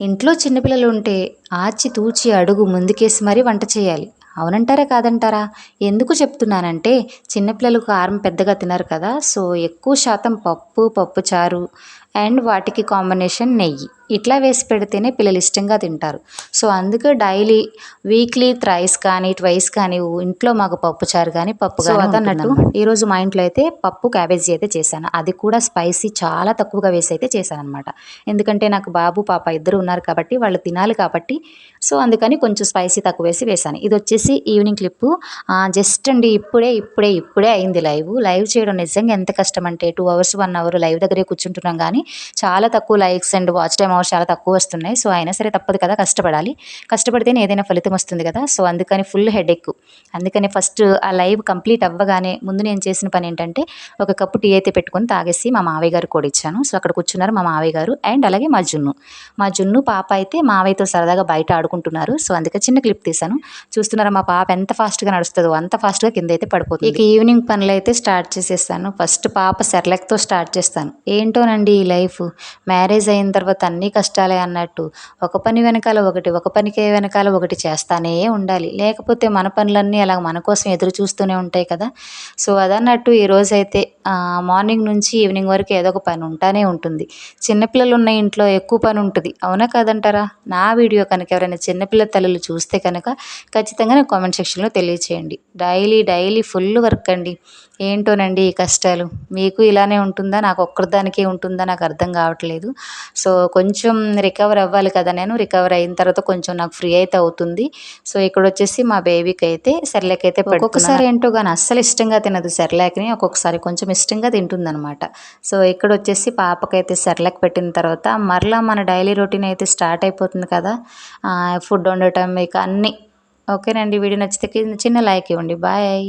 ఇంట్లో చిన్నపిల్లలు ఉంటే ఆచితూచి అడుగు ముందుకేసి మరీ వంట చేయాలి. అవునంటారా? కాదంటారా? ఎందుకు చెప్తున్నానంటే చిన్నపిల్లలు కారం పెద్దగా తినరు కదా! సో, ఎక్కువ శాతం పప్పు, పప్పుచారు అండ్ వాటికి కాంబినేషన్ నెయ్యి. ఇట్లా వేసి పెడితేనే పిల్లలు ఇష్టంగా తింటారు. సో, అందుకే డైలీ వీక్లీ థ్రైస్ కానీ, ట్వైస్ కానీ ఇంట్లో మాకు పప్పుచారు గానీ, పప్పు గానీ అదన్నట్టు ఉంటుందనమాట. ఈరోజు మా ఇంట్లో అయితే పప్పు, క్యాబేజీ అయితే చేశాను. అది కూడా స్పైసీ చాలా తక్కువగా వేసి అయితే చేశాననమాట. ఎందుకంటే నాకు బాబు, పాప ఇద్దరు ఉన్నారు కాబట్టి వాళ్ళు తినాలి కాబట్టి సో, అందుకని కొంచెం స్పైసీ తక్కువ వేసి వేశాను. ఇదొచ్చేసి ఈవినింగ్ క్లిప్పు. జస్ట్ అండి ఇప్పుడే అయింది లైవ్. లైవ్ చేయడం నిజంగా ఎంత కష్టమంటే 2 అవర్స్, 1 అవర్ లైవ్ దగ్గరే కూర్చుంటున్నాం గానీ, చాలా తక్కువ likes and watch time hours చాలా తక్కువ వస్తున్నాయి. సో, అయినా సరే తప్పదు కదా! కష్టపడాలి. కష్టపడితేనే ఏదైనా ఫలితం వస్తుంది కదా! సో, అందుకని ఫుల్ హెడేక్. అందుకని ఫస్ట్ ఆ లైవ్ కంప్లీట్ అవ్వగానే ముందు నేను చేసిన పనేంటంటే, ఒక కప్పు టీ అయితే పెట్టుకొని తాగేసి మా మావయ్య గారికి కూడా ఇచ్చాను. సో, అక్కడ కూర్చున్నారు మా మావయ్య గారు అండ్ అలాగే మా జున్ను పాప అయితే మావయ్యతో సరదాగా బయట ఆడుకుంటున్నారు. సో, అందుకే చిన్న క్లిప్ తీశాను. చూస్తున్నారా మా పాప ఎంత ఫాస్ట్‌గా నడుస్తదో అంత ఫాస్ట్‌గా కిందైతే పడిపోతుంది. ఇక ఈవినింగ్ పనులైతే స్టార్ట్ చేసేసాను. ఫస్ట్ పాప సెర్లాక్‌తో స్టార్ట్ చేస్తాను. ఏంటోనండి ఈ లైఫ్. మ్యారేజ్ అయిన తర్వాత అన్నీ కష్టాలే అన్నట్టు ఒక పని వెనకాల ఒకటి, ఒక పనికి వెనకాల ఒకటి చేస్తానే ఉండాలి. లేకపోతే మన పనులన్నీ అలా మన కోసం ఎదురు చూస్తూనే ఉంటాయి కదా! సో, అదన్నట్టు ఈరోజైతే మార్నింగ్ నుంచి ఈవినింగ్ వరకు ఏదో ఒక పని ఉంటానే ఉంటుంది. చిన్నపిల్లలు ఉన్న ఇంట్లో ఎక్కువ పని ఉంటది. అవునా కాదంటారా? నా వీడియో కనుక ఎవరైనా చిన్నపిల్ల తల్లులు చూస్తే కనుక ఖచ్చితంగా నాకు కామెంట్ సెక్షన్‌లో తెలియచేయండి. డైలీ ఫుల్ వర్క్ అండి. ఏంటోనండి ఈ కష్టాలు. మీకు ఇలానే ఉంటుందా? నాకు ఒక్కదానికే ఉంటుందా? నాకు అర్థం కావట్లేదు. సో, కొంచెం రికవర్ అవ్వాలి కదా! నేను రికవర్ అయిన తర్వాత కొంచెం నాకు ఫ్రీ అయితే అవుతుంది. సో, ఇక్కడొచ్చేసి మా బేబీకి అయితే సెర్లాక్ అయితే పెడుతున్నాను. ఒక్కొక్కసారి ఏంటో గాని అస్సలు ఇష్టంగా తినదు సెర్లాక్‌ని. ఒక్కొక్కసారి కొంచెం ఇష్టంగా తింటుందనమాట. సో, ఇక్కడొచ్చేసి పాపకైతే సెర్లాక్ పెట్టిన తర్వాత మరలా మన డైలీ రొటీన్ అయితే స్టార్ట్ అయిపోతుంది కదా! ఫుడ్ వండటం ఇక అన్నీ. ఓకేనండి. వీడియో నచ్చితే చిన్న లైక్ ఇవ్వండి. బాయ్.